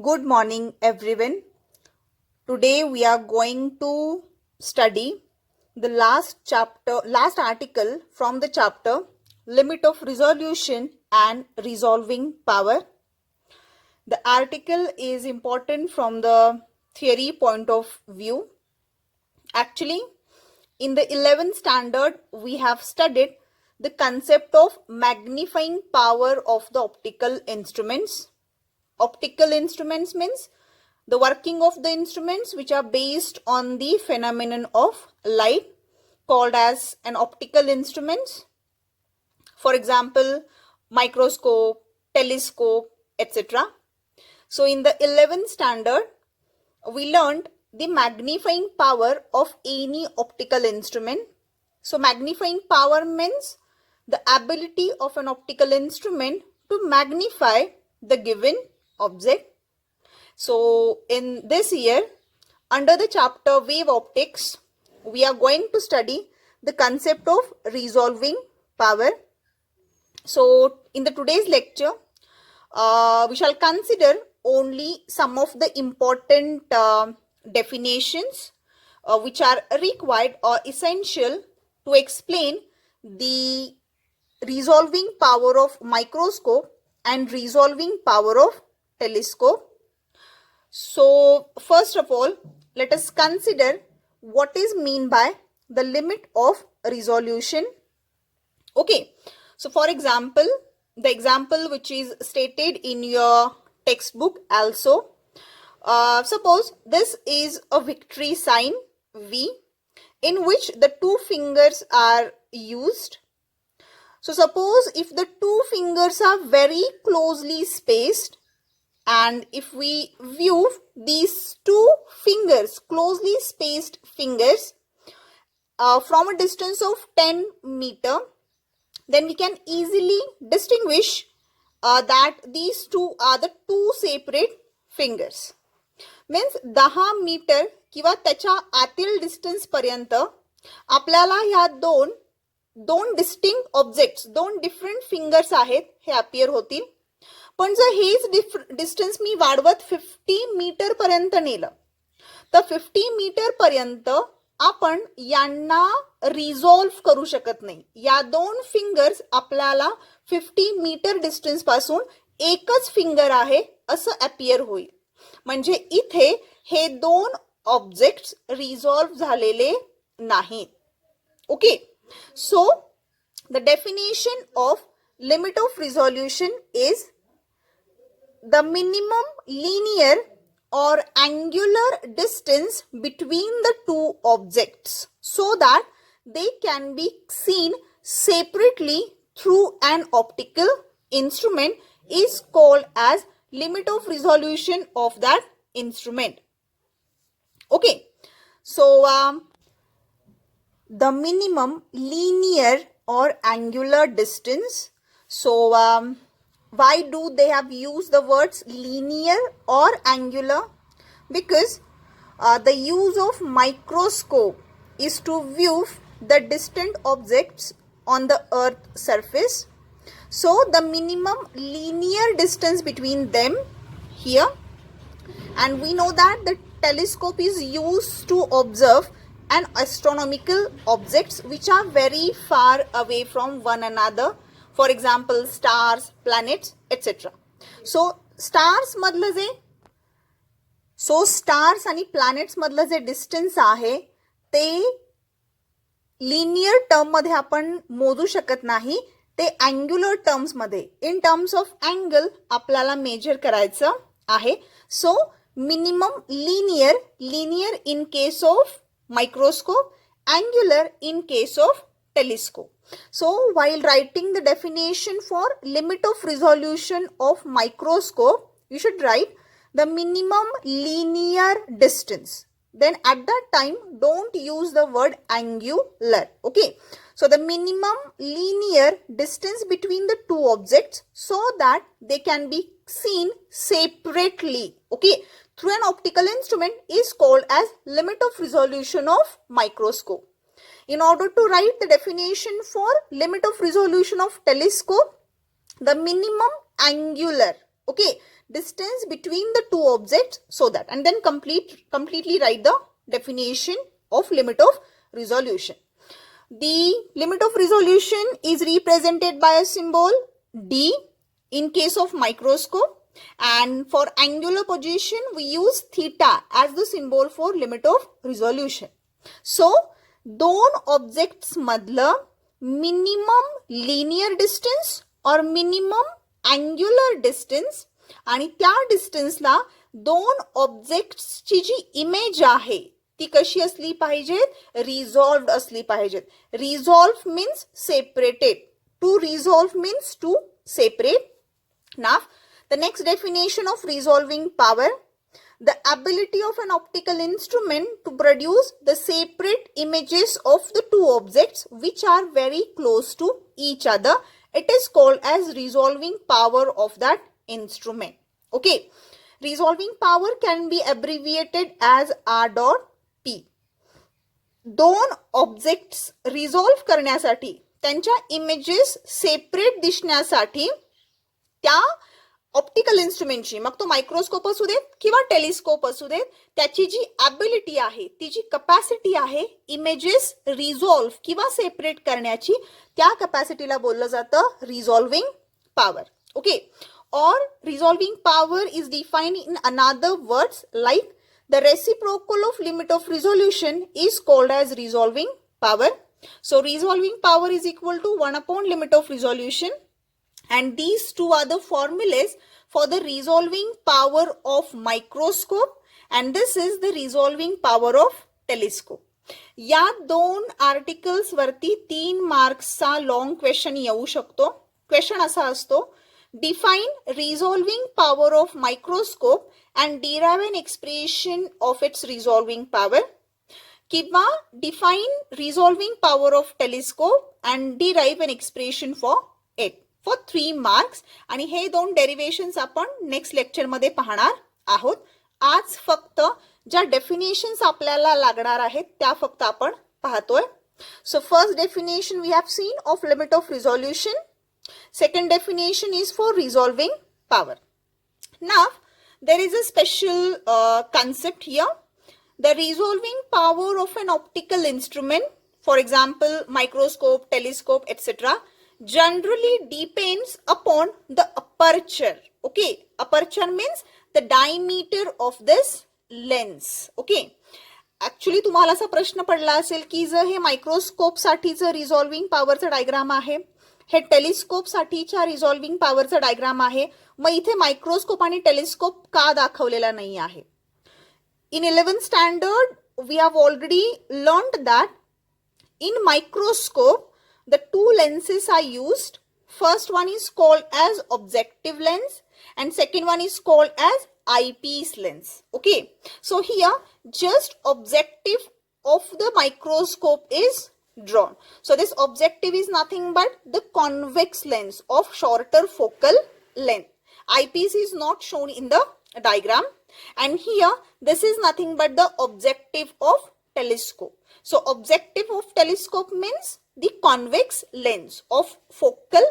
Good morning, everyone. Today we are going to study the last article from the chapter Limit of Resolution and Resolving Power. The article is important from the theory point of view. Actually, in the 11th standard, we have studied the concept of magnifying power of the optical instruments. Optical instruments means the working of the instruments which are based on the phenomenon of light, called as an optical instruments. For example, microscope, telescope, etc. So in the 11th standard, we learned the magnifying power of any optical instrument. So magnifying power means the ability of an optical instrument to magnify the given object. So in this year, under the chapter wave optics, we are going to study the concept of resolving power. So in the today's lecture, we shall consider only some of the important definitions which are required or essential to explain the resolving power of microscope and resolving power of telescope. So first of all, let us consider what is mean by the limit of resolution. Okay, so for example, the example which is stated in your textbook also, suppose this is a victory sign V in which the two fingers are used. So suppose if the two fingers are very closely spaced, and if we view these two fingers, closely spaced fingers, from a distance of 10 meter, then we can easily distinguish that these two are the two separate fingers. Means 10 metre किंवा त्याच्या आतील distance पर्यंत आपल्याला ह्या दोन distinct objects, दोन different fingers आहेत हे appear होतील. पण जर हेच डिस्टन्स मी वाढवत 50 मीटर पर्यंत नेलं तर 50 मीटर पर्यंत आपण यांना रिझॉल्व्ह करू शकत नाही. या दोन फिंगर्स आपल्याला 50 मीटर डिस्टन्स पासून एकच फिंगर आहे असं अपियर होईल. म्हणजे इथे हे दोन ऑब्जेक्ट्स रिझॉल्व्ह झालेले नाहीत. Okay, so the definition of limit of resolution is the minimum linear or angular distance between the two objects so that they can be seen separately through an optical instrument is called as limit of resolution of that instrument. Okay, so the minimum linear or angular distance. So why do they have used the words linear or angular? Because the use of microscope is to view the distant objects on the earth surface. So the minimum linear distance between them here, and we know that the telescope is used to observe an astronomical objects which are very far away from one another. For example, stars, planets, etc. So stars आणि planets मधलं जे distance आहे ते linear term मध्ये आपण मोजू शकत नाही, ते अँग्युलर टर्म्स मध्ये, इन टर्म्स ऑफ अँगल आपल्याला मेजर करायचं आहे. So minimum linear in case of microscope, angular in case of telescope. So while writing the definition for limit of resolution of microscope, you should write the minimum linear distance. Then at that time, don't use the word angular. Okay. So the minimum linear distance between the two objects so that they can be seen separately. Okay. Through an optical instrument is called as limit of resolution of microscope. In order to write the definition for limit of resolution of telescope, the minimum angular, okay, distance between the two objects so that, and then completely write the definition of limit of resolution. The limit of resolution is represented by a symbol D in case of microscope, and for angular position we use theta as the symbol for limit of resolution. So दोन objects मधलं minimum linear distance और minimum angular distance आणि त्या डिस्टन्सला दोन ऑब्जेक्ट्सची जी image आहे ती कशी असली पाहिजेत, रिझॉल्व्ड असली पाहिजेत. Resolve means separated, to resolve means to separate. Now the next definition of resolving power, the ability of an optical instrument to produce the separate images of the two objects which are very close to each other. It is called as resolving power of that instrument. Okay, resolving power can be abbreviated as R dot P. दोन objects resolve करण्यासाठी, त्यांच्या images separate दिसण्यासाठी त्या optical इन्स्ट्रुमेंटची, मग तो microscope असू देत किंवा टेलिस्कोप असू देत, त्याची जी ॲबिलिटी आहे, ती जी कपॅसिटी आहे इमेजेस रिझॉल्व किंवा सेपरेट करण्याची, त्या कपॅसिटीला बोललं जातं रिझॉल्विंग पॉवर. ओके, और resolving power is defined in another words like the reciprocal of limit of resolution is called as resolving power. So resolving power is equal to 1 upon limit of resolution, and these two are the formulas for the resolving power of microscope, and this is the resolving power of telescope. या दोन articles वरती 3 मार्क्सचा long question येऊ शकतो. Question असा असतो, define resolving power of microscope and derive an expression of its resolving power, किंवा define resolving power of telescope and derive an expression for it, for 3 marks. आणि हे दोन डेरिवेशन्स आपण next lecture मध्ये पाहणार आहोत. आज फक्त ज्या डेफिनेशन्स आपल्याला लागणार आहेत त्या फक्त आपण पाहतोय. So first definition we have seen of limit of resolution. Second definition is for resolving power. Now, there is a special concept here. The resolving power of an optical instrument, for example, microscope, telescope, etc., generally depends upon the aperture. Okay, aperture means the diameter of this lens. Okay. Actually तुम्हाला असा प्रश्न पडला असेल की जर हे microscope साठीचं रिझॉल्विंग पॉवरचं diagram आहे, हे telescope साठीच्या रिझॉल्विंग पॉवरचं diagram आहे, मग इथे मायक्रोस्कोप आणि टेलिस्कोप का दाखवलेला नाही आहे. In 11th standard we have already learned that in microscope the two lenses are used. First one is called as objective lens and second one is called as eyepiece lens. Okay, so here just objective of the microscope is drawn. So this objective is nothing but the convex lens of shorter focal length. Eyepiece is not shown in the diagram, and here this is nothing but the objective of telescope. So objective of telescope means the convex lens of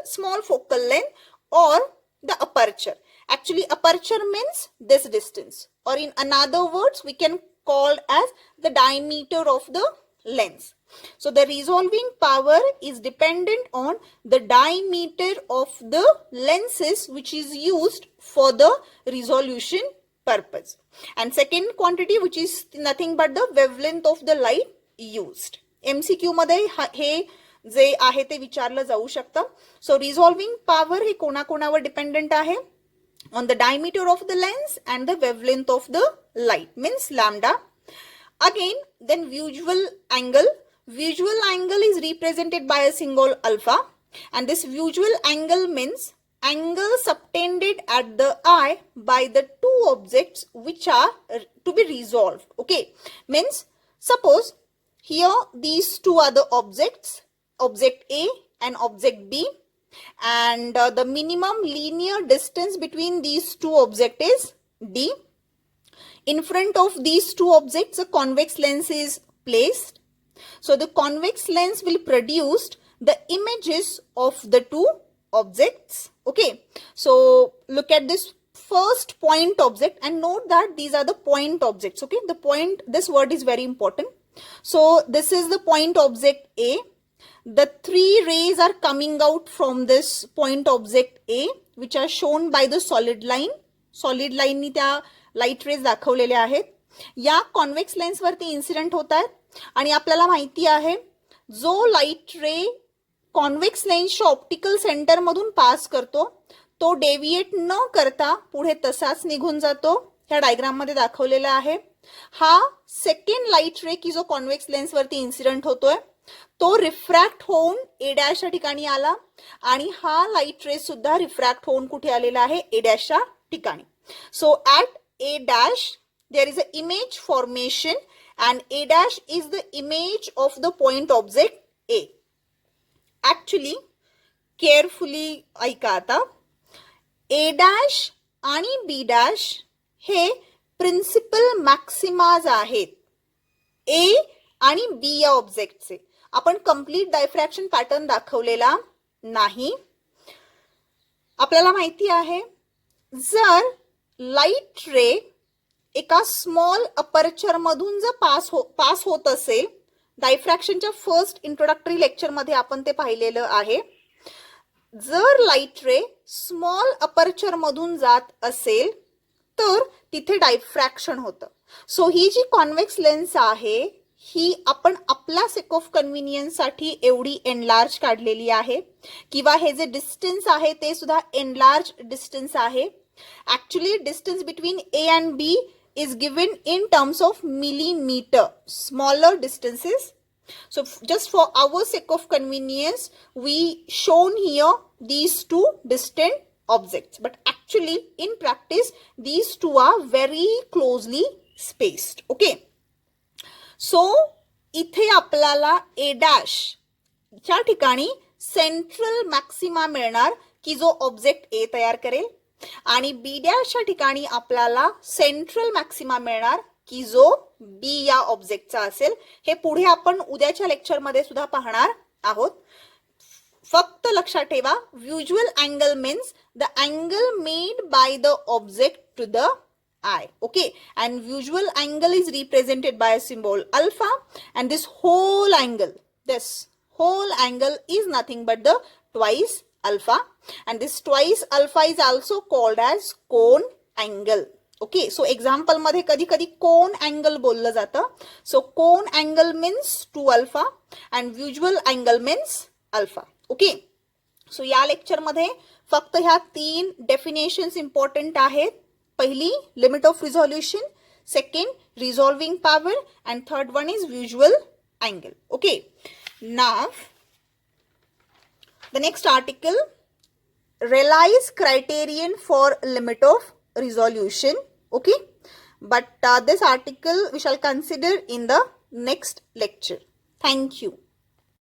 small focal length or the aperture. Actually aperture means this distance, or in another words we can call as the diameter of the lens. So the resolving power is dependent on the diameter of the lenses which is used for the resolution purpose. And second quantity which is nothing but the wavelength of the light used. MCQ मध्ये हे जे आहे ते विचारलं जाऊ शकतं. So resolving power हे कोणाकोणावर dependent आहे, on the diameter of the lens and the wavelength of the light means lambda. Again then visual angle. Visual angle is represented by a symbol alpha, and this visual angle means angle subtended at the eye by the two objects which are to be resolved. Okay, means suppose here these two are the objects, object A and object B, and the minimum linear distance between these two objects is D. In front of these two objects a convex lens is placed. So the convex lens will produce the images of the two objects. Okay, so look at this first point object, and note that these are the point objects. Okay, the point, this word is very important. So this is the point object A. The three rays are coming out from this point object A, which are shown by the solid line. Solid line ni त्या light rays दाखवलेल्या आहेत. या convex lens वरती incident होत आहेत आणि आपल्याला माहिती आहे जो light ray convex lens च्या optical center मधून पास करतो तो डेविएट न करता पुढे तसाच निघून जातो. ह्या डायग्राम मध्ये दाखवलेला आहे. हा सेकंड लाईट रे की जो कॉन्वेक्स लेन्स वरती इन्सिडेंट होतोय तो रिफ्रॅक्ट होऊन ए डॅश या ठिकाणी आला आणि हा लाईट रे सुद्धा रिफ्रॅक्ट होऊन कुठे आलेला आहे ए डॅशच्या ठिकाणी. So at A dash there is a image formation and A dash is the image of the point object A. Actually carefully ऐका आता. ए डॅश आणि बी डॅश हे प्रिन्सिपल मॅक्सिमाज आहेत ए आणि बी या ऑब्जेक्टचे. आपण कंप्लीट डायफ्रॅक्शन पॅटर्न दाखवलेला नाही. आपल्याला माहिती आहे जर लाईट रे एका स्मॉल अपर्चर मधून जर पास होत असेल, डायफ्रॅक्शनच्या फर्स्ट इंट्रोडक्टरी लेक्चर मध्ये आपण ते पाहिलेलं आहे. जर लाईट रे स्मॉल अपर्चर मधून जात असेल तर तिथे डायफ्रॅक्शन होतं. सो ही जी कॉन्वेक्स लेन्स आहे ही आपण आपल्या सेक ऑफ कन्व्हिनियन्स साठी एवढी एनलार्ज काढलेली आहे किंवा हे जे डिस्टन्स आहे ते सुद्धा एनलार्ज डिस्टन्स आहे. Actually distance between A and B is given in terms of millimeter, smaller distances. So just for our sake of convenience, we shown here these two distant objects. But actually in practice, these two are very closely spaced. Okay. So इथे आपल्याला A dash च्या ठिकाणी central maxima मिळणार की जो object A तयार करेल आणि B dash च्या ठिकाणी आपल्याला central maxima मिळणार की जो बी या ऑब्जेक्टचा असेल. हे पुढे आपण उद्याच्या लेक्चर मध्ये सुद्धा पाहणार आहोत. फक्त लक्षात ठेवा visual angle means the angle made by the object to the eye. Okay, and visual angle is represented by a symbol alpha and this whole angle is nothing but the twice alpha and this twice alpha is also called as cone angle. Okay, so example मध्ये कधी कधी cone angle बोललं जातं. So cone angle means 2 alpha and visual angle means alpha. Okay, so या lecture मध्ये फक्त ह्या 3 definitions important आहेत. पहिली limit of resolution, second resolving power and third one is visual angle. Okay, now the next article, Rayleigh's criterion for limit of resolution. Okay, but this article we shall consider in the next lecture. Thank you.